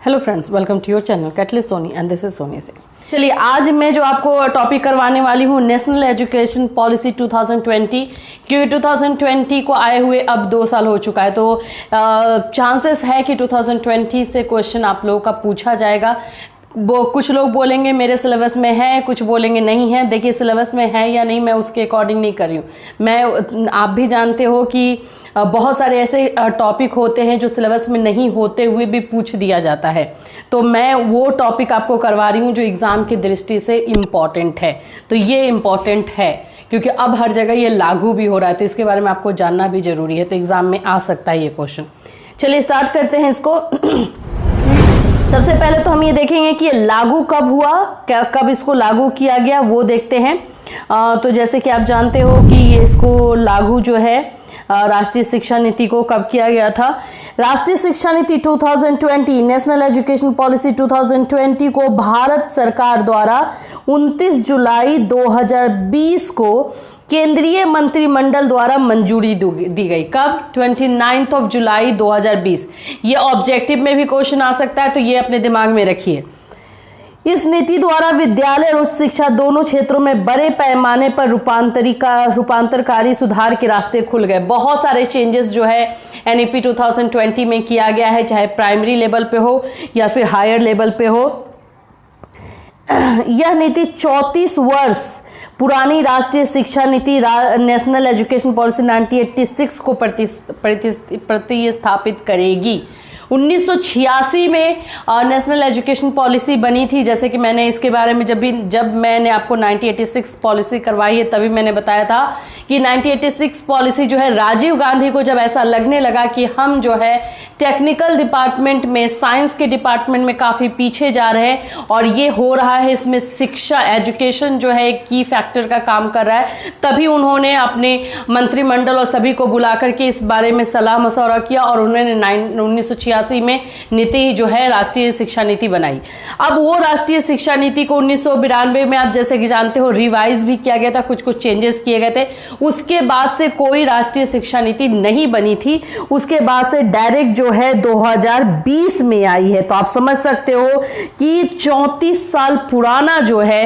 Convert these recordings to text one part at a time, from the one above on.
Hello friends, welcome to your channel catalyst Soni and this is Soni से। चलिए, आज मैं जो आपको टॉपिक करवाने वाली हूँ नेशनल एजुकेशन पॉलिसी 2020, क्योंकि 2020 को आए हुए अब 2 साल हो चुका है, तो चांसेस है कि 2020 से क्वेश्चन आप लोगों का पूछा जाएगा। वो कुछ लोग बोलेंगे मेरे सिलेबस में है, कुछ बोलेंगे नहीं है। देखिए, सिलेबस में है या नहीं मैं उसके अकॉर्डिंग नहीं कर रही हूँ। आप भी जानते हो कि बहुत सारे ऐसे टॉपिक होते हैं जो सिलेबस में नहीं होते हुए भी पूछ दिया जाता है, तो मैं वो टॉपिक आपको करवा रही हूँ जो एग्ज़ाम की दृष्टि से इम्पॉर्टेंट है। तो ये इम्पॉर्टेंट है क्योंकि अब हर जगह ये लागू भी हो रहा है, तो इसके बारे में आपको जानना भी ज़रूरी है, तो एग्ज़ाम में आ सकता है ये क्वेश्चन। चलिए स्टार्ट करते हैं इसको। सबसे पहले तो हम ये देखेंगे कि ये लागू कब हुआ, कब इसको लागू किया गया वो देखते हैं। तो जैसे कि आप जानते हो कि ये इसको लागू जो है राष्ट्रीय शिक्षा नीति को कब किया गया था। राष्ट्रीय शिक्षा नीति 2020 नेशनल एजुकेशन पॉलिसी 2020 को भारत सरकार द्वारा 29 जुलाई 2020 को केंद्रीय मंत्रिमंडल द्वारा मंजूरी दी गई। कब? 29 जुलाई 2020। ये ऑब्जेक्टिव में भी क्वेश्चन आ सकता है, तो ये अपने दिमाग में रखिए। इस नीति द्वारा विद्यालय और उच्च शिक्षा दोनों क्षेत्रों में बड़े पैमाने पर रूपांतरकारी सुधार के रास्ते खुल गए। बहुत सारे चेंजेस जो है एनईपी 2020 में किया गया है, चाहे प्राइमरी लेवल पे हो या फिर हायर लेवल पे हो। यह नीति 34 वर्ष पुरानी राष्ट्रीय शिक्षा नीति नेशनल एजुकेशन पॉलिसी 1986 को प्रतिस्थापित करेगी। 1986 में नेशनल एजुकेशन पॉलिसी बनी थी। जैसे कि मैंने इसके बारे में जब मैंने आपको 1986 पॉलिसी करवाई है तभी मैंने बताया था कि 1986 पॉलिसी जो है राजीव गांधी को जब ऐसा लगने लगा कि हम जो है टेक्निकल डिपार्टमेंट में, साइंस के डिपार्टमेंट में काफ़ी पीछे जा रहे हैं और ये हो रहा है, इसमें शिक्षा एजुकेशन जो है एक की फैक्टर का काम कर रहा है, तभी उन्होंने अपने मंत्रिमंडल और सभी को बुला करके इस बारे में सलाह मशवरा किया और उन्होंने 1986 में नीति जो है राष्ट्रीय शिक्षा नीति बनाई। अब वो राष्ट्रीय शिक्षा नीति को 1992 में आप जैसे कि जानते हो रिवाइज भी किया गया था, कुछ चेंजेस किए गए थे। उसके बाद से कोई राष्ट्रीय शिक्षा नीति नहीं बनी थी। उसके बाद से डायरेक्ट जो है 2020 में आई है। तो आप समझ सकते हो कि 34 साल पुराना जो है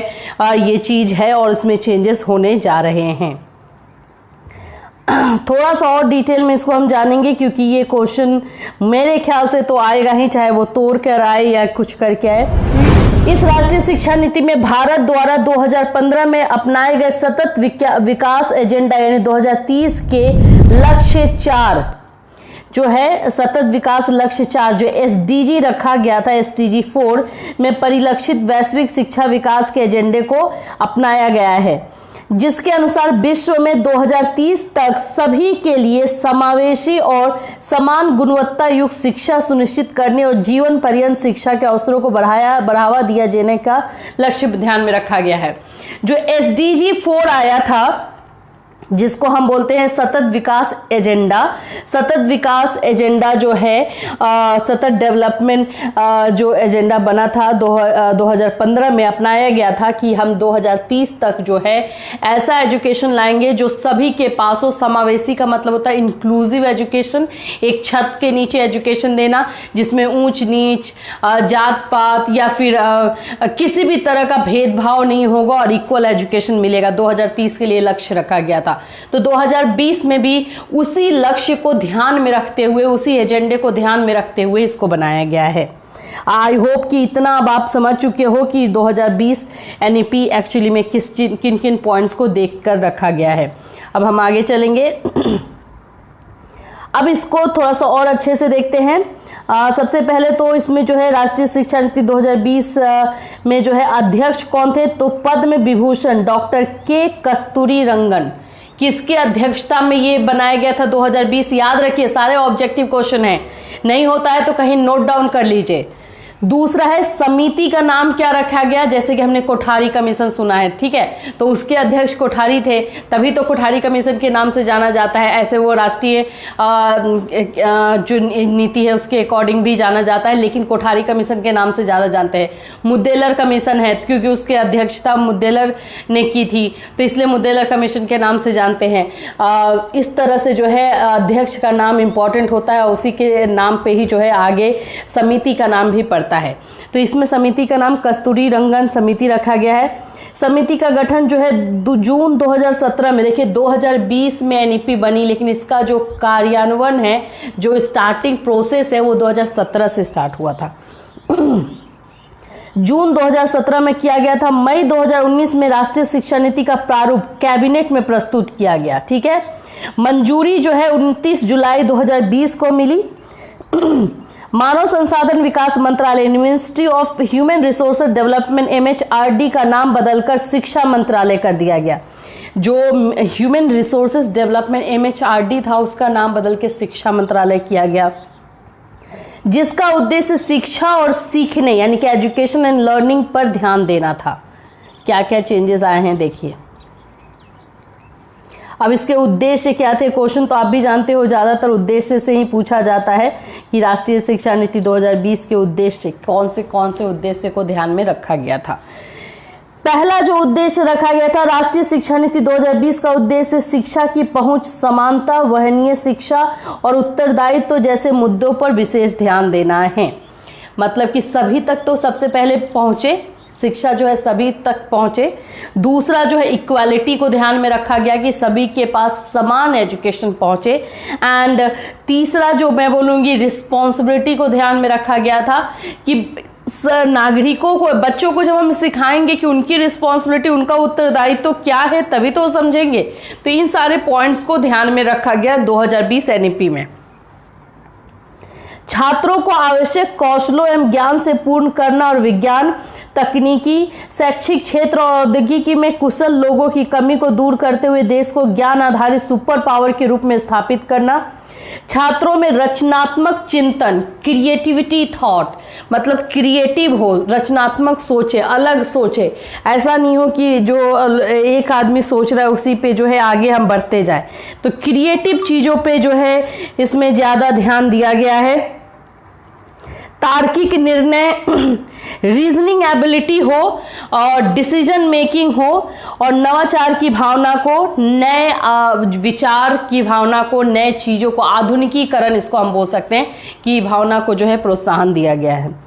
ये चीज है और इसमें चेंजेस होने जा रहे हैं। थोड़ा सा और डिटेल में इसको हम जानेंगे क्योंकि ये क्वेश्चन मेरे ख्याल से तो आएगा ही, चाहे वो तोड़ कर आए या कुछ करके आए। इस राष्ट्रीय शिक्षा नीति में भारत द्वारा 2015 में अपनाए गए सतत विकास एजेंडा यानी 2030 के लक्ष्य 4 जो है सतत विकास लक्ष्य 4 जो SDG रखा गया था, SDG 4 में परिलक्षित वैश्विक शिक्षा विकास के एजेंडे को अपनाया गया है, जिसके अनुसार विश्व में 2030 तक सभी के लिए समावेशी और समान गुणवत्ता युक्त शिक्षा सुनिश्चित करने और जीवन पर्यंत शिक्षा के अवसरों को बढ़ावा दिया जाने का लक्ष्य ध्यान में रखा गया है। जो SDG 4 आया था जिसको हम बोलते हैं सतत विकास एजेंडा जो है सतत डेवलपमेंट जो एजेंडा बना था 2015 में अपनाया गया था कि हम 2030 तक जो है ऐसा एजुकेशन लाएंगे जो सभी के पास हो। समावेशी का मतलब होता है इंक्लूसिव एजुकेशन, एक छत के नीचे एजुकेशन देना जिसमें ऊंच नीच, जात पात या फिर किसी भी तरह का भेदभाव नहीं होगा और इक्वल एजुकेशन मिलेगा। 2030 के लिए लक्ष्य रखा गया था। तो 2020 में भी उसी लक्ष्य को ध्यान में रखते हुए, उसी एजेंडे को ध्यान में रखते हुए इसको बनाया गया है। आई होप कि इतना अब आप समझ चुके हो कि 2020 एनईपी एक्चुअली में किन किन पॉइंट्स को देखकर रखा गया है। अब हम आगे चलेंगे। अब इसको थोड़ा सा और अच्छे से देखते हैं। सबसे पहले तो इसमें जो है राष्ट्रीय शिक्षा नीति 2020 में जो है अध्यक्ष कौन थे, तो पद्म विभूषण डॉक्टर के कस्तूरी रंगन, किसकी अध्यक्षता में ये बनाया गया था 2020। याद रखिए, सारे ऑब्जेक्टिव क्वेश्चन है, नहीं होता है तो कहीं नोट डाउन कर लीजिए। दूसरा है समिति का नाम क्या रखा गया, जैसे कि हमने कोठारी कमीशन सुना है, ठीक है, तो उसके अध्यक्ष कोठारी थे, तभी तो कोठारी कमीशन के नाम से जाना जाता है। ऐसे वो राष्ट्रीय जो नीति है उसके अकॉर्डिंग भी जाना जाता है, लेकिन कोठारी कमीशन के नाम से ज़्यादा जानते हैं। मुद्देलर कमीशन है क्योंकि उसकी अध्यक्षता मुद्देलर ने की थी, तो इसलिए मुद्देलर कमीशन के नाम से जानते हैं। इस तरह से जो है अध्यक्ष का नाम इम्पॉर्टेंट होता है, उसी के नाम पे ही जो है आगे समिति का नाम भी पड़ता है। तो इसमें समिति का नाम कस्तूरी रंगन समिति रखा गया है। समिति का गठन जो है जून 2017 में, देखिए 2020 में एनईपी बनी, लेकिन इसका जो कार्यान्वयन है, जो स्टार्टिंग प्रोसेस है, वो 2017 से स्टार्ट हुआ था। जून 2017 में किया गया था। मई 2019 में राष्ट्रीय शिक्षा नीति का प्रारूप कैबिनेट में प्रस्तुत किया गया, ठीक है। मंजूरी जो है 29 जुलाई 2020 को मिली। मानव संसाधन विकास मंत्रालय ministry of human resources development MHRD का नाम बदलकर शिक्षा मंत्रालय कर दिया गया। जो ह्यूमन रिसोर्सेज डेवलपमेंट MHRD था उसका नाम बदल के शिक्षा मंत्रालय किया गया, जिसका उद्देश्य शिक्षा और सीखने यानी कि एजुकेशन एंड लर्निंग पर ध्यान देना था। क्या क्या चेंजेस आए हैं देखिए। अब इसके उद्देश्य क्या थे, क्वेश्चन तो आप भी जानते हो, ज़्यादातर उद्देश्य से ही पूछा जाता है कि राष्ट्रीय शिक्षा नीति 2020 के उद्देश्य कौन से उद्देश्य को ध्यान में रखा गया था। पहला जो उद्देश्य रखा गया था, राष्ट्रीय शिक्षा नीति 2020 का उद्देश्य शिक्षा की पहुंच, समानता, वहनीय शिक्षा और उत्तरदायित्व जैसे मुद्दों पर विशेष ध्यान देना है। मतलब कि सभी तक तो सबसे पहले पहुंचे, शिक्षा जो है सभी तक पहुंचे। दूसरा जो है इक्वालिटी को ध्यान में रखा गया कि सभी के पास समान एजुकेशन पहुंचे। एंड तीसरा जो मैं बोलूँगी रिस्पॉन्सिबिलिटी को ध्यान में रखा गया था कि नागरिकों को, बच्चों को जब हम सिखाएंगे कि उनकी रिस्पॉन्सिबिलिटी, उनका उत्तरदायित्व तो क्या है, तभी तो समझेंगे। तो इन सारे पॉइंट्स को ध्यान में रखा गया 2020 एनईपी में। छात्रों को आवश्यक कौशलों एवं ज्ञान से पूर्ण करना और विज्ञान, तकनीकी, शैक्षिक क्षेत्र और औद्योगिकी में कुशल लोगों की कमी को दूर करते हुए देश को ज्ञान आधारित सुपर पावर के रूप में स्थापित करना। छात्रों में रचनात्मक चिंतन, क्रिएटिविटी थॉट, मतलब क्रिएटिव हो, रचनात्मक सोचे, अलग सोचे। ऐसा नहीं हो कि जो एक आदमी सोच रहा है उसी पे जो है आगे हम बढ़ते जाए। तो क्रिएटिव चीज़ों पे जो है इसमें ज़्यादा ध्यान दिया गया है। तार्किक निर्णय, रीजनिंग एबिलिटी हो और डिसीजन मेकिंग हो और नवाचार की भावना को, नए विचार की भावना को, नए चीज़ों को, आधुनिकीकरण इसको हम बोल सकते हैं कि भावना को जो है प्रोत्साहन दिया गया है।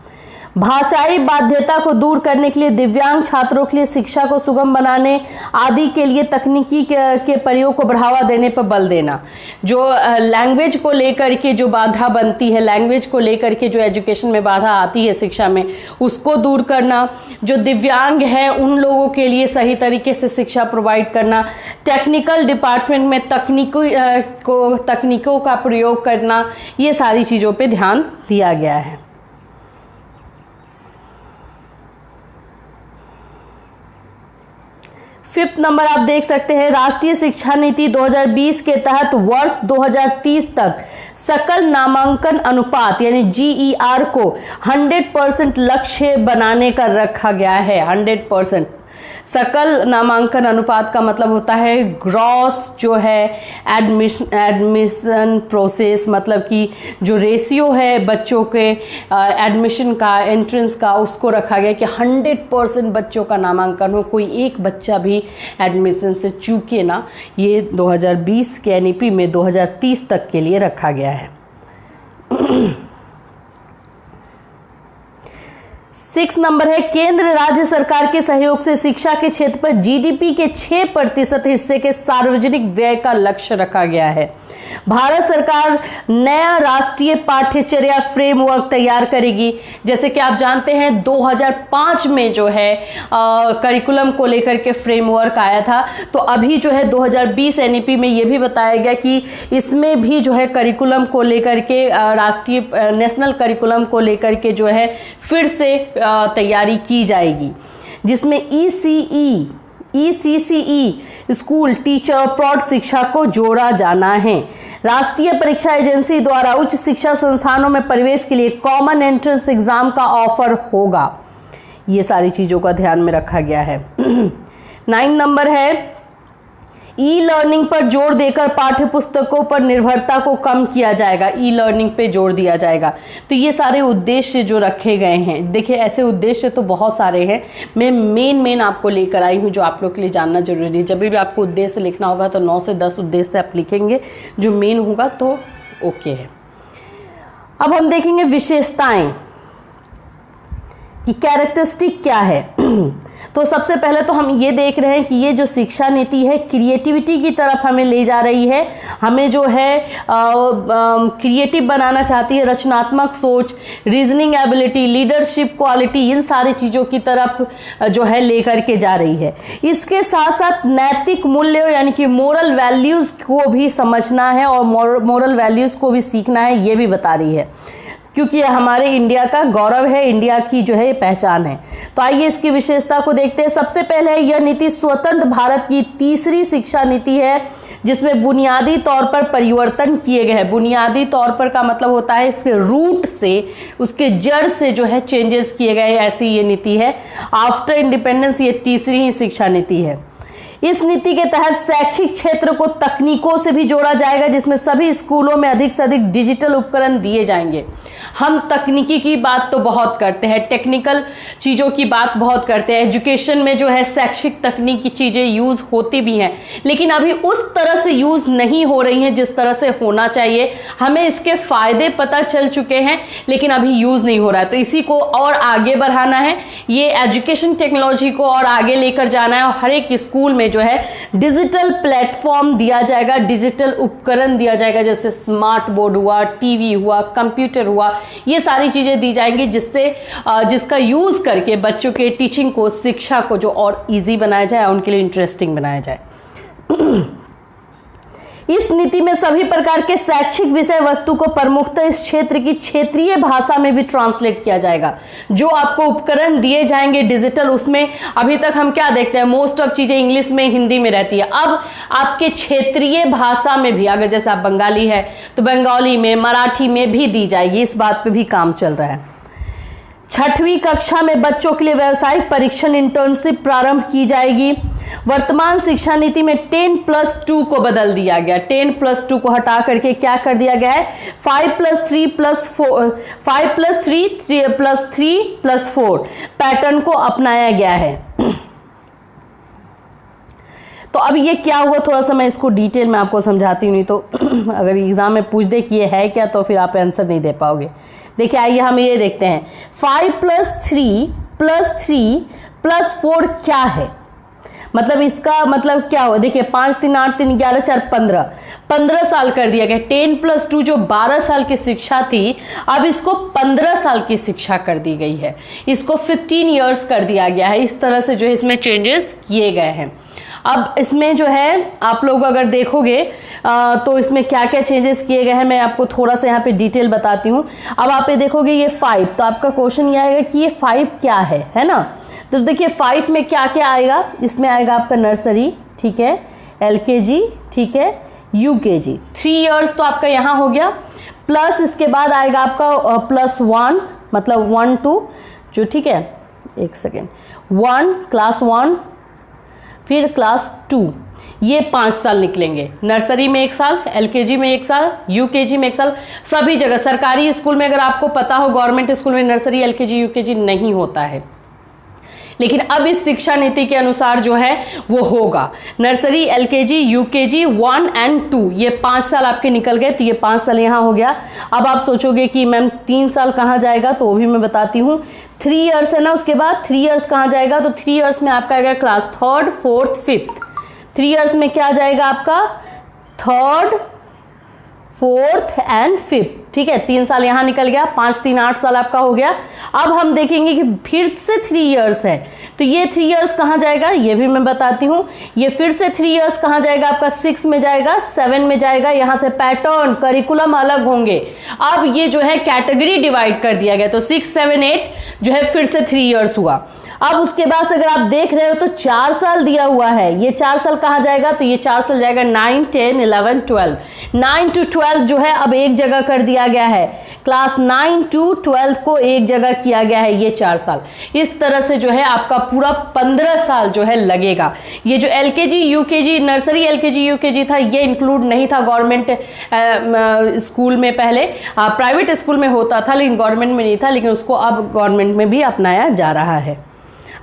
भाषाई बाध्यता को दूर करने के लिए, दिव्यांग छात्रों के लिए शिक्षा को सुगम बनाने आदि के लिए तकनीकी के प्रयोग को बढ़ावा देने पर बल देना। जो लैंग्वेज को लेकर के जो बाधा बनती है, लैंग्वेज को लेकर के जो एजुकेशन में बाधा आती है शिक्षा में, उसको दूर करना। जो दिव्यांग है उन लोगों के लिए सही तरीके से शिक्षा प्रोवाइड करना। टेक्निकल डिपार्टमेंट में तकनीकों का प्रयोग करना, ये सारी चीज़ों पर ध्यान दिया गया है। फिफ्थ नंबर आप देख सकते हैं, राष्ट्रीय शिक्षा नीति 2020 के तहत वर्ष 2030 तक सकल नामांकन अनुपात यानी GER को 100% लक्ष्य बनाने का रखा गया है। 100% सकल नामांकन अनुपात का मतलब होता है ग्रॉस जो है एडमिशन प्रोसेस, मतलब कि जो रेशियो है बच्चों के एडमिशन का, एंट्रेंस का, उसको रखा गया कि 100% बच्चों का नामांकन हो, कोई एक बच्चा भी एडमिशन से चूके ना। ये 2020 के एनईपी में 2030 तक के लिए रखा गया है। 6 नंबर है, केंद्र राज्य सरकार के सहयोग से शिक्षा के क्षेत्र पर GDP के 6% हिस्से के सार्वजनिक व्यय का लक्ष्य रखा गया है। भारत सरकार नया राष्ट्रीय पाठ्यचर्या फ्रेमवर्क तैयार करेगी। जैसे कि आप जानते हैं 2005 में जो है करिकुलम को लेकर के फ्रेमवर्क आया था, तो अभी जो है 2020 एनईपी में ये भी बताया गया कि इसमें भी जो है करिकुलम को लेकर के, राष्ट्रीय नेशनल करिकुलम को लेकर के जो है फिर से तैयारी की जाएगी, जिसमें ECCE स्कूल टीचर और प्रौढ़ शिक्षा को जोड़ा जाना है। राष्ट्रीय परीक्षा एजेंसी द्वारा उच्च शिक्षा संस्थानों में प्रवेश के लिए कॉमन एंट्रेंस एग्जाम का ऑफर होगा। ये सारी चीज़ों का ध्यान में रखा गया है। 9 नंबर है ई लर्निंग पर जोर देकर पाठ्य पुस्तकों पर निर्भरता को कम किया जाएगा। ई लर्निंग पे जोर दिया जाएगा। तो ये सारे उद्देश्य जो रखे गए हैं, देखिए ऐसे उद्देश्य तो बहुत सारे हैं, मैं मेन आपको लेकर आई हूँ जो आप लोग के लिए जानना जरूरी है। जब भी आपको उद्देश्य लिखना होगा तो 9 से 10 उद्देश्य आप लिखेंगे, जो मेन होगा तो ओके है। अब हम देखेंगे विशेषताएं कि कैरेक्टरिस्टिक क्या है। तो सबसे पहले तो हम ये देख रहे हैं कि ये जो शिक्षा नीति है क्रिएटिविटी की तरफ हमें ले जा रही है। हमें जो है क्रिएटिव बनाना चाहती है, रचनात्मक सोच, रीजनिंग एबिलिटी, लीडरशिप क्वालिटी, इन सारी चीज़ों की तरफ जो है लेकर के जा रही है। इसके साथ साथ नैतिक मूल्य यानी कि मोरल वैल्यूज़ को भी समझना है और मोरल वैल्यूज़ को भी सीखना है, ये भी बता रही है, क्योंकि हमारे इंडिया का गौरव है, इंडिया की जो है पहचान है। तो आइए इसकी विशेषता को देखते हैं। सबसे पहले यह नीति स्वतंत्र भारत की तीसरी शिक्षा नीति है जिसमें बुनियादी तौर पर परिवर्तन किए गए हैं। बुनियादी तौर पर का मतलब होता है इसके रूट से, उसके जड़ से जो है चेंजेस किए गए, ऐसी ये नीति है। आफ्टर इंडिपेंडेंस ये तीसरी ही शिक्षा नीति है। इस नीति के तहत शैक्षिक क्षेत्र को तकनीकों से भी जोड़ा जाएगा जिसमें सभी स्कूलों में अधिक से अधिक डिजिटल उपकरण दिए जाएंगे। हम तकनीकी की बात तो बहुत करते हैं, टेक्निकल चीज़ों की बात बहुत करते हैं, एजुकेशन में जो है शैक्षिक तकनीक की चीज़ें यूज़ होती भी हैं, लेकिन अभी उस तरह से यूज़ नहीं हो रही हैं जिस तरह से होना चाहिए। हमें इसके फ़ायदे पता चल चुके हैं लेकिन अभी यूज़ नहीं हो रहा है, तो इसी को और आगे बढ़ाना है। ये एजुकेशन टेक्नोलॉजी को और आगे लेकर जाना है और हर एक स्कूल में जो है डिजिटल प्लेटफॉर्म दिया जाएगा, डिजिटल उपकरण दिया जाएगा, जैसे स्मार्ट बोर्ड हुआ, टीवी हुआ, कंप्यूटर हुआ, ये सारी चीज़ें दी जाएंगी जिसका यूज़ करके बच्चों के टीचिंग को, शिक्षा को जो और इजी बनाया जाए, उनके लिए इंटरेस्टिंग बनाया जाए। इस नीति में सभी प्रकार के शैक्षिक विषय वस्तु को प्रमुखतः इस क्षेत्र की क्षेत्रीय भाषा में भी ट्रांसलेट किया जाएगा। जो आपको उपकरण दिए जाएंगे डिजिटल, उसमें अभी तक हम क्या देखते हैं, मोस्ट ऑफ चीज़ें इंग्लिश में, हिंदी में रहती है। अब आपके क्षेत्रीय भाषा में भी, अगर जैसे आप बंगाली है तो बंगाली में, मराठी में भी दी जाएगी। इस बात पर भी काम चल रहा है। 6वीं कक्षा में बच्चों के लिए व्यावसायिक परीक्षण इंटर्नशिप प्रारंभ की जाएगी। वर्तमान शिक्षा नीति में 10+2 को बदल दिया गया। 10+2 को हटा करके क्या कर दिया गया है, 5+3+4 पैटर्न को अपनाया गया है। तो अब ये क्या हुआ, थोड़ा सा मैं इसको डिटेल में आपको समझाती हूँ, नहीं तो अगर एग्जाम में पूछ दे कि ये है क्या तो फिर आप आंसर नहीं दे पाओगे। देखिए आइए हम ये देखते हैं, 5+3+4 क्या है, मतलब इसका मतलब क्या हो। देखिए 5 3 8 3 11 4 15 साल कर दिया गया। 10+2 जो 12 साल की शिक्षा थी, अब इसको 15 साल की शिक्षा कर दी गई है, इसको 15 ईयर्स कर दिया गया है। इस तरह से जो है इसमें चेंजेस किए गए हैं। अब इसमें जो है आप लोग अगर देखोगे तो इसमें क्या क्या चेंजेस किए गए हैं मैं आपको थोड़ा सा यहाँ पे डिटेल बताती हूँ। अब आप ये देखोगे ये 5, तो आपका क्वेश्चन ये आएगा कि ये 5 क्या है ना। तो देखिए 5 में क्या क्या आएगा, इसमें आएगा आपका नर्सरी, ठीक है, LKG, ठीक है, UKG, 3 ईयर्स तो आपका यहाँ हो गया। प्लस इसके बाद आएगा आपका +1, मतलब 1 2 जो, ठीक है, एक सेकेंड, 1 क्लास 1, फिर क्लास 2, ये 5 साल निकलेंगे। नर्सरी में 1 साल, LKG में 1 साल, UKG में 1 साल। सभी जगह सरकारी स्कूल में, अगर आपको पता हो, गवर्नमेंट स्कूल में नर्सरी LKG UKG नहीं होता है, लेकिन अब इस शिक्षा नीति के अनुसार जो है वो होगा। नर्सरी LKG UKG 1 और 2, ये 5 साल आपके निकल गए, तो ये 5 साल यहाँ हो गया। अब आप सोचोगे कि मैम 3 साल कहाँ जाएगा, तो वो भी मैं बताती हूँ। 3 ईयर्स है ना, उसके बाद 3 ईयर्स कहाँ जाएगा, तो 3 ईयर्स में आपका आएगा class 3rd 4th 5th। 3 years में क्या जाएगा आपका 3rd 4th और 5th, ठीक है। 3 साल यहाँ निकल गया, 5 3 8 साल आपका हो गया। अब हम देखेंगे कि फिर से 3 ईयर्स है, तो ये 3 ईयर्स कहाँ जाएगा, ये भी मैं बताती हूँ। ये फिर से 3 ईयर्स कहाँ जाएगा आपका, 6 में जाएगा, 7 में जाएगा। यहाँ से पैटर्न करिकुलम अलग होंगे। अब ये जो है कैटेगरी डिवाइड कर दिया गया, तो 6 7 8 जो है फिर से 3 ईयर्स हुआ। अब उसके बाद अगर आप देख रहे हो तो 4 साल दिया हुआ है, ये 4 साल कहाँ जाएगा, तो ये 4 साल जाएगा 9, 10, 11, 12। 9 to 12 जो है अब एक जगह कर दिया गया है, क्लास 9 to 12 को एक जगह किया गया है, ये 4 साल। इस तरह से जो है आपका पूरा 15 साल जो है लगेगा। ये जो LKG UKG nursery LKG UKG था, ये इंक्लूड नहीं था गवर्नमेंट स्कूल में, पहले प्राइवेट स्कूल में होता था लेकिन गवर्नमेंट में नहीं था, लेकिन उसको अब गवर्नमेंट में भी अपनाया जा रहा है।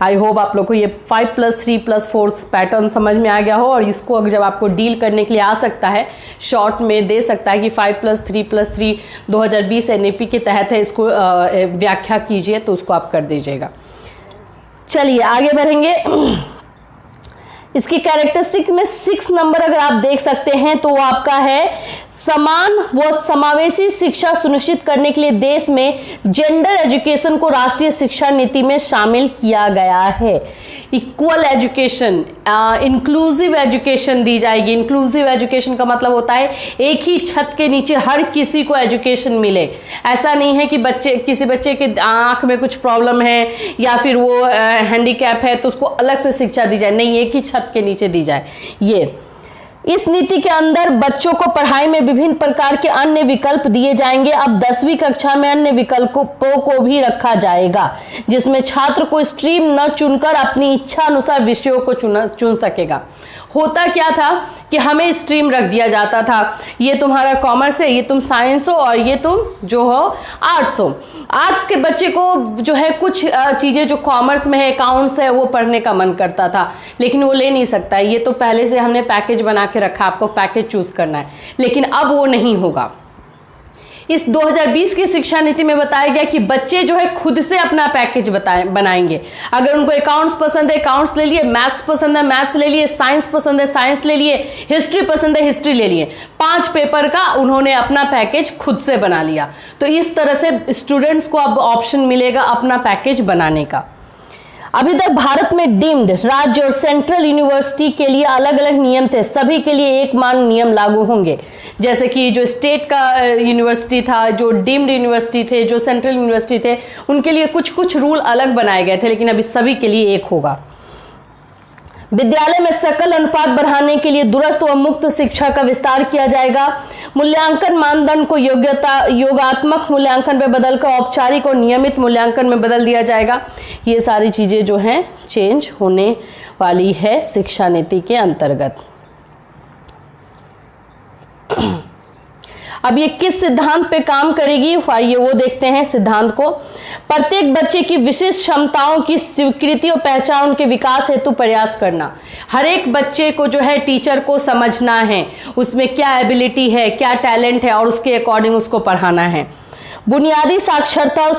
आई होप आप लोग को ये 5+3+4 पैटर्न समझ में आ गया हो, और इसको अगर जब आपको डील करने के लिए आ सकता है, शॉर्ट में दे सकता है कि 5+3+3 2020 NAP के तहत है, इसको व्याख्या कीजिए तो उसको आप कर दीजिएगा। चलिए आगे बढ़ेंगे। इसकी कैरेक्टरिस्टिक में 6 नंबर अगर आप देख सकते हैं तो वो आपका है समान व समावेशी शिक्षा सुनिश्चित करने के लिए देश में जेंडर एजुकेशन को राष्ट्रीय शिक्षा नीति में शामिल किया गया है। इक्वल एजुकेशन, इंक्लूसिव एजुकेशन दी जाएगी। इंक्लूसिव एजुकेशन का मतलब होता है एक ही छत के नीचे हर किसी को एजुकेशन मिले। ऐसा नहीं है कि किसी बच्चे के आंख में कुछ प्रॉब्लम है या फिर वो हैंडीकैप है तो उसको अलग से शिक्षा दी जाए, नहीं, एक ही छत के नीचे दी जाए। ये इस नीति के अंदर बच्चों को पढ़ाई में विभिन्न प्रकार के अन्य विकल्प दिए जाएंगे। अब 10वीं कक्षा में अन्य विकल्पों को भी रखा जाएगा, जिसमें छात्र को स्ट्रीम न चुनकर अपनी इच्छा अनुसार विषयों को चुन सकेगा। होता क्या था कि हमें स्ट्रीम रख दिया जाता था, ये तुम्हारा कॉमर्स है, ये तुम साइंस हो और ये तुम जो हो आर्ट्स हो। आर्ट्स के बच्चे को जो है कुछ चीज़ें जो कॉमर्स में है, अकाउंट्स है, वो पढ़ने का मन करता था, लेकिन वो ले नहीं सकता। ये तो पहले से हमने पैकेज बना के रखा, आपको पैकेज चूज करना है, लेकिन अब वो नहीं होगा। इस 2020 की शिक्षा नीति में बताया गया कि बच्चे जो है खुद से अपना पैकेज बनाएंगे। अगर उनको अकाउंट्स पसंद है अकाउंट्स ले लिए, मैथ्स पसंद है मैथ्स ले लिए, साइंस पसंद है साइंस ले लिए, हिस्ट्री पसंद है हिस्ट्री ले लिए। 5 पेपर का उन्होंने अपना पैकेज खुद से बना लिया। तो इस तरह से स्टूडेंट्स को अब ऑप्शन मिलेगा अपना पैकेज बनाने का। अभी तक भारत में डीम्ड राज्य और सेंट्रल यूनिवर्सिटी के लिए अलग अलग नियम थे, सभी के लिए एक मान नियम लागू होंगे। जैसे कि जो स्टेट का यूनिवर्सिटी था, जो डीम्ड यूनिवर्सिटी थे, जो सेंट्रल यूनिवर्सिटी थे, उनके लिए कुछ कुछ रूल अलग बनाए गए थे, लेकिन अभी सभी के लिए एक होगा। विद्यालय में सकल अनुपात बढ़ाने के लिए दूरस्थ व मुक्त शिक्षा का विस्तार किया जाएगा। मूल्यांकन मानदंड को योगात्मक मूल्यांकन में बदलकर औपचारिक और नियमित मूल्यांकन में बदल दिया जाएगा। ये सारी चीजें जो हैं चेंज होने वाली है शिक्षा नीति के अंतर्गत। अब ये किस सिद्धांत पे काम करेगी, आइए वो देखते हैं सिद्धांत को। प्रत्येक बच्चे की विशिष्ट क्षमताओं की स्वीकृति और पहचान, उनके विकास हेतु प्रयास करना। हर एक बच्चे को जो है टीचर को समझना है, उसमें क्या एबिलिटी है, क्या टैलेंट है, और उसके अकॉर्डिंग उसको पढ़ाना है। बुनियादी साक्षरता और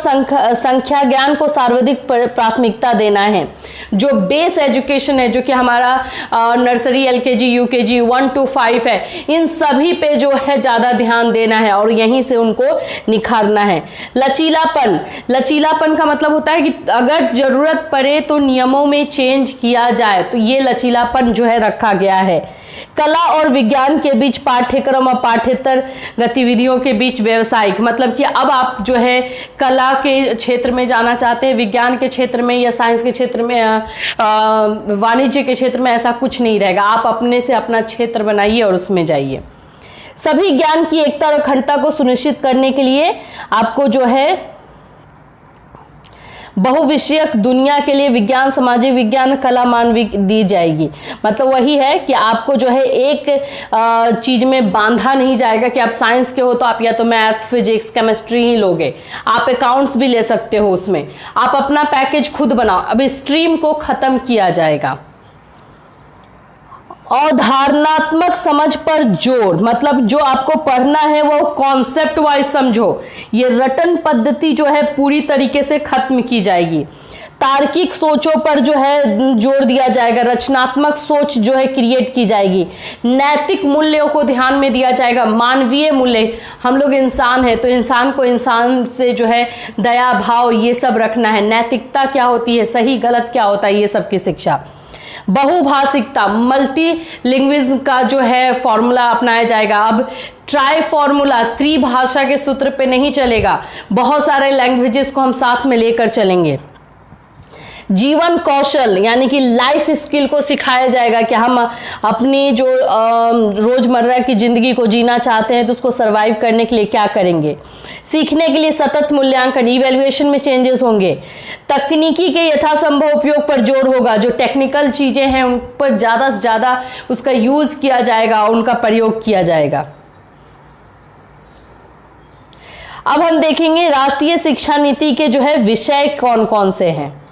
संख्या ज्ञान को सर्वाधिक प्राथमिकता देना है। जो बेस एजुकेशन है, जो कि हमारा नर्सरी LKG UKG 1 to 5 है, इन सभी पे जो है ज़्यादा ध्यान देना है और यहीं से उनको निखारना है। लचीलापन का मतलब होता है कि अगर ज़रूरत पड़े तो नियमों में चेंज किया जाए, तो ये लचीलापन जो है रखा गया है। कला और विज्ञान के बीच पाठ्यक्रम और पाठ्येतर गतिविधियों के बीच व्यावसायिक, मतलब कि अब आप जो है कला के क्षेत्र में जाना चाहते हैं, विज्ञान के क्षेत्र में या साइंस के क्षेत्र में, वाणिज्य के क्षेत्र में, ऐसा कुछ नहीं रहेगा। आप अपने से अपना क्षेत्र बनाइए और उसमें जाइए। सभी ज्ञान की एकता और अखंडता को सुनिश्चित करने के लिए आपको जो है बहुविषयक दुनिया के लिए विज्ञान, सामाजिक विज्ञान, कला, मानविक दी जाएगी। मतलब वही है कि आपको जो है एक चीज में बांधा नहीं जाएगा कि आप साइंस के हो तो आप या तो मैथ्स, फिजिक्स, केमिस्ट्री ही लोगे। आप अकाउंट्स भी ले सकते हो, उसमें आप अपना पैकेज खुद बनाओ। अब स्ट्रीम को खत्म किया जाएगा। अवधारणात्मक समझ पर जोर, मतलब जो आपको पढ़ना है वो कॉन्सेप्ट वाइज समझो। ये रटन पद्धति जो है पूरी तरीके से खत्म की जाएगी। तार्किक सोचों पर जो है जोर दिया जाएगा। रचनात्मक सोच जो है क्रिएट की जाएगी। नैतिक मूल्यों को ध्यान में दिया जाएगा। मानवीय मूल्य, हम लोग इंसान है तो इंसान को इंसान से जो है दया भाव ये सब रखना है। नैतिकता क्या होती है, सही गलत क्या होता है, ये सब की शिक्षा। बहुभाषिकता, मल्टी लिंग्विज्म का जो है फॉर्मूला अपनाया जाएगा। अब ट्राई फॉर्मूला, त्रिभाषा के सूत्र पे नहीं चलेगा, बहुत सारे लैंग्वेजेस को हम साथ में लेकर चलेंगे। जीवन कौशल यानी कि लाइफ स्किल को सिखाया जाएगा कि हम अपनी जो रोजमर्रा की जिंदगी को जीना चाहते हैं तो उसको सरवाइव करने के लिए क्या करेंगे। सीखने के लिए सतत मूल्यांकन, इवैल्यूएशन में चेंजेस होंगे। तकनीकी के यथासंभव उपयोग पर जोर होगा, जो टेक्निकल चीजें हैं उन पर ज्यादा से ज्यादा उसका यूज किया जाएगा, उनका प्रयोग किया जाएगा। अब हम देखेंगे राष्ट्रीय शिक्षा नीति के जो है विषय कौन कौन से हैं।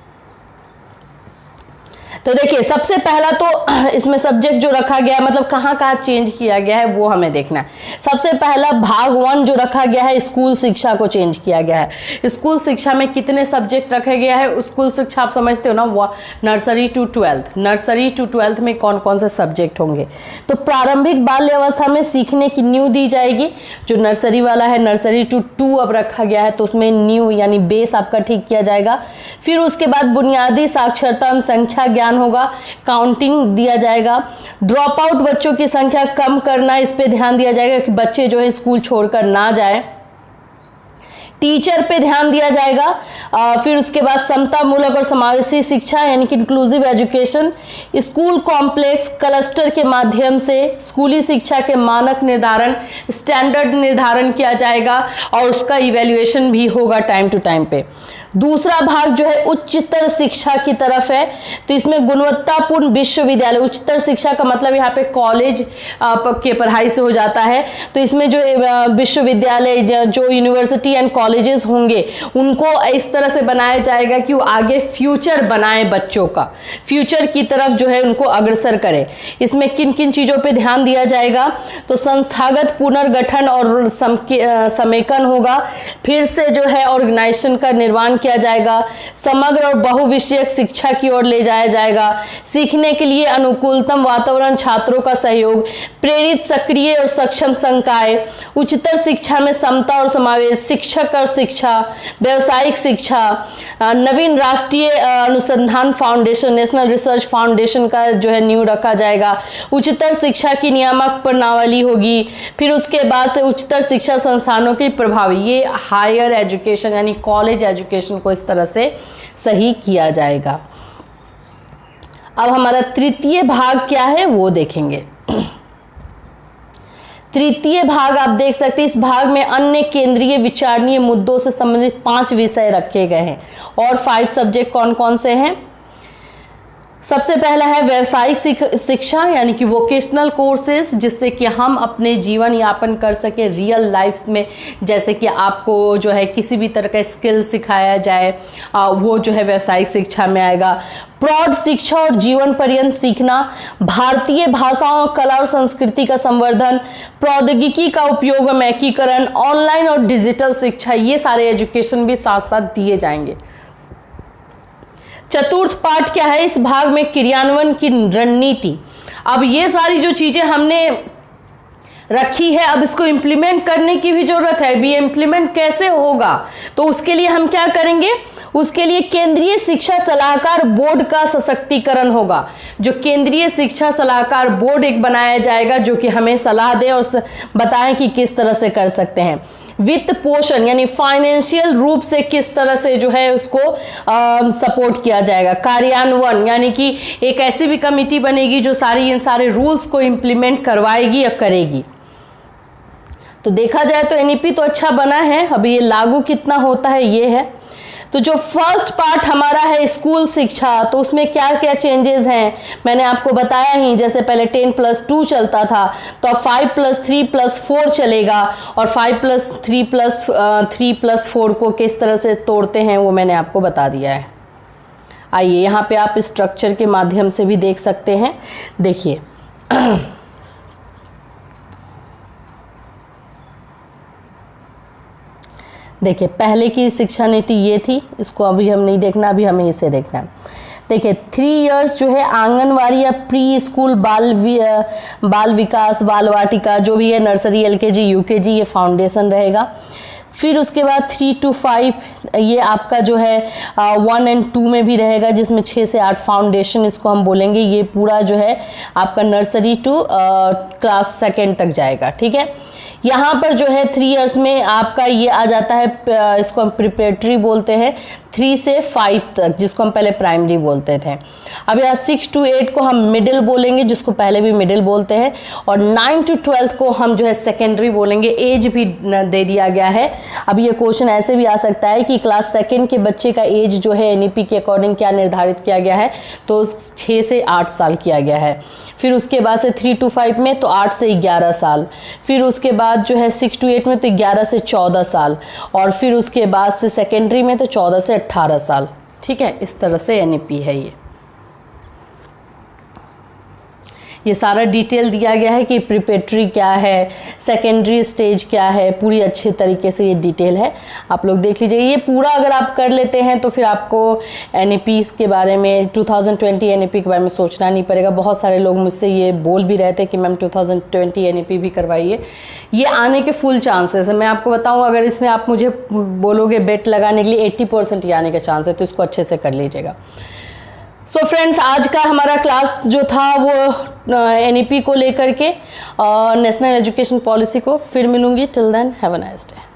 तो देखिए सबसे पहला तो इसमें सब्जेक्ट जो रखा गया है, मतलब कहाँ कहाँ चेंज किया गया है वो हमें देखना है। सबसे पहला भाग 1 जो रखा गया है, स्कूल शिक्षा को चेंज किया गया है। स्कूल शिक्षा में कितने सब्जेक्ट रखे गया है? स्कूल शिक्षा आप समझते हो ना, nursery to 12th, nursery to 12th में कौन कौन से सब्जेक्ट होंगे। तो प्रारंभिक बाल्य अवस्था में सीखने की नींव दी जाएगी। जो नर्सरी वाला है, नर्सरी टू 2 अब रखा गया है, तो उसमें नींव यानी बेस आपका ठीक किया जाएगा। फिर उसके बाद बुनियादी साक्षरता एवं संख्या ज्ञान होगा, काउंटिंग दिया जाएगा। ड्रॉप आउट बच्चों की संख्या कम करना, इस पे ध्यान दिया जाएगा कि बच्चे जो है स्कूल छोड़कर ना जाए। टीचर पे ध्यान दिया जाएगा। फिर उसके बाद समता मूलक और समावेशी शिक्षा यानी कि inclusive education, school complex cluster के माध्यम से स्कूली शिक्षा के मानक निर्धारण, स्टैंडर्ड निर्धारण किया जाएगा और उसका इवैल्यूएशन भी होगा टाइम टू टाइम पे। दूसरा भाग जो है उच्चतर शिक्षा की तरफ है, तो इसमें गुणवत्तापूर्ण विश्वविद्यालय, उच्चतर शिक्षा का मतलब यहाँ पे कॉलेज के पढ़ाई से हो जाता है। तो इसमें जो विश्वविद्यालय, जो यूनिवर्सिटी एंड कॉलेजेस होंगे उनको इस तरह से बनाया जाएगा कि वो आगे फ्यूचर बनाए, बच्चों का फ्यूचर की तरफ जो है उनको अग्रसर करे। इसमें किन किन चीज़ों पे ध्यान दिया जाएगा? तो संस्थागत पुनर्गठन और समेकन होगा, फिर से जो है ऑर्गेनाइजेशन का निर्माण किया जाएगा, समग्र और बहुविषयक शिक्षा की ओर ले जाया जाएगा, सीखने के लिए अनुकूलतम वातावरण, छात्रों का सहयोग, प्रेरित सक्रिय और सक्षम संकाय, उच्चतर शिक्षा में समता और समावेश, शिक्षक और शिक्षा, व्यवसायिक शिक्षा, नवीन राष्ट्रीय अनुसंधान फाउंडेशन, नेशनल रिसर्च फाउंडेशन का जो है नींव रखा जाएगा, उच्चतर शिक्षा की नियामक प्रणाली होगी। फिर उसके बाद से उच्चतर शिक्षा संस्थानों की प्रभावी, ये हायर एजुकेशन यानी कॉलेज एजुकेशन को इस तरह से सही किया जाएगा। अब हमारा तृतीय भाग क्या है वो देखेंगे। तृतीय भाग आप देख सकते हैं, इस भाग में अन्य केंद्रीय विचारणीय मुद्दों से संबंधित 5 विषय रखे गए हैं और 5 सब्जेक्ट कौन कौन से हैं। सबसे पहला है व्यावसायिक शिक्षा यानी कि वोकेशनल कोर्सेज, जिससे कि हम अपने जीवन यापन कर सके रियल लाइफ में, जैसे कि आपको जो है किसी भी तरह का स्किल सिखाया जाए, वो जो है व्यावसायिक शिक्षा में आएगा। प्रौढ़ शिक्षा और जीवन पर्यंत सीखना, भारतीय भाषाओं, कला और संस्कृति का संवर्धन, प्रौद्योगिकी का उपयोग एवं एकीकरण, ऑनलाइन और डिजिटल शिक्षा, ये सारे एजुकेशन भी साथ साथ दिए जाएंगे। चतुर्थ पार्ट क्या है? इस भाग में क्रियान्वयन की रणनीति। अब ये सारी जो चीजें हमने रखी है, अब इसको इम्प्लीमेंट करने की भी जरूरत है। भी इम्प्लीमेंट कैसे होगा? तो उसके लिए हम क्या करेंगे? उसके लिए केंद्रीय शिक्षा सलाहकार बोर्ड का सशक्तिकरण होगा। जो केंद्रीय शिक्षा सलाहकार बोर्ड एक बनाया जाएगा जो कि हमें सलाह दे और बताएं कि किस तरह से कर सकते हैं। वित्त पोषण यानी फाइनेंशियल रूप से किस तरह से जो है उसको सपोर्ट किया जाएगा। कार्यान्वयन यानी कि एक ऐसी भी कमेटी बनेगी जो इन सारे रूल्स को इम्प्लीमेंट करवाएगी या करेगी। तो देखा जाए तो एनईपी तो अच्छा बना है, अभी ये लागू कितना होता है ये है। तो जो फर्स्ट पार्ट हमारा है स्कूल शिक्षा, तो उसमें क्या क्या चेंजेस हैं मैंने आपको बताया ही। जैसे पहले 10+2 चलता था, तो अब 5+3+4 चलेगा और 5+3+4 को किस तरह से तोड़ते हैं वो मैंने आपको बता दिया है। आइए यहाँ पे आप स्ट्रक्चर के माध्यम से भी देख सकते हैं। देखिए देखिए पहले की शिक्षा नीति ये थी, इसको अभी हम नहीं देखना, अभी हमें इसे देखना है। देखिए 3 इयर्स जो है आंगनवाड़ी या प्री स्कूल बाल विकास, बाल वाटिका जो भी है, नर्सरी, एलकेजी, यूकेजी, ये फाउंडेशन रहेगा। फिर उसके बाद 3 to 5 ये आपका जो है 1 and 2 में भी रहेगा, जिसमें 6 से 8 फाउंडेशन इसको हम बोलेंगे। ये पूरा जो है आपका नर्सरी टू क्लास 2 तक जाएगा, ठीक है। यहाँ पर जो है 3 इयर्स में आपका ये आ जाता है, इसको हम प्रिपरेटरी बोलते हैं, 3 से 5 तक, जिसको हम पहले प्राइमरी बोलते थे। अब यहाँ 6 to 8 को हम मिडिल बोलेंगे, जिसको पहले भी मिडिल बोलते हैं, और 9 to 12 को हम जो है सेकेंडरी बोलेंगे। एज भी दे दिया गया है। अब ये क्वेश्चन ऐसे भी आ सकता है कि क्लास 2 के बच्चे का एज जो है NEP के अकॉर्डिंग क्या निर्धारित किया गया है, तो 6 से 8 साल किया गया है। फिर उसके बाद से 3 to 5 में तो 8 से 11 साल, फिर उसके बाद जो है 6 to 8 में तो 11 से 14 साल, और फिर उसके बाद से सेकेंडरी में तो 14 से 18 साल। ठीक है, इस तरह से NEP है। ये सारा डिटेल दिया गया है कि प्रिपरेटरी क्या है, सेकेंडरी स्टेज क्या है, पूरी अच्छे तरीके से ये डिटेल है, आप लोग देख लीजिए। ये पूरा अगर आप कर लेते हैं तो फिर आपको NEP के बारे में, 2020 NEP के बारे में सोचना नहीं पड़ेगा। बहुत सारे लोग मुझसे ये बोल भी रहे थे कि मैम 2020 NEP भी करवाइए। ये आने के फुल चांसेस है। मैं आपको बताऊँ, अगर इसमें आप मुझे बोलोगे बेट लगाने के लिए 80% ये आने के चांस है, तो इसको अच्छे से कर लीजिएगा। सो फ्रेंड्स, आज का हमारा क्लास जो था वो NEP को लेकर के, नेशनल एजुकेशन पॉलिसी को। फिर मिलूंगी। Till then have a nice day.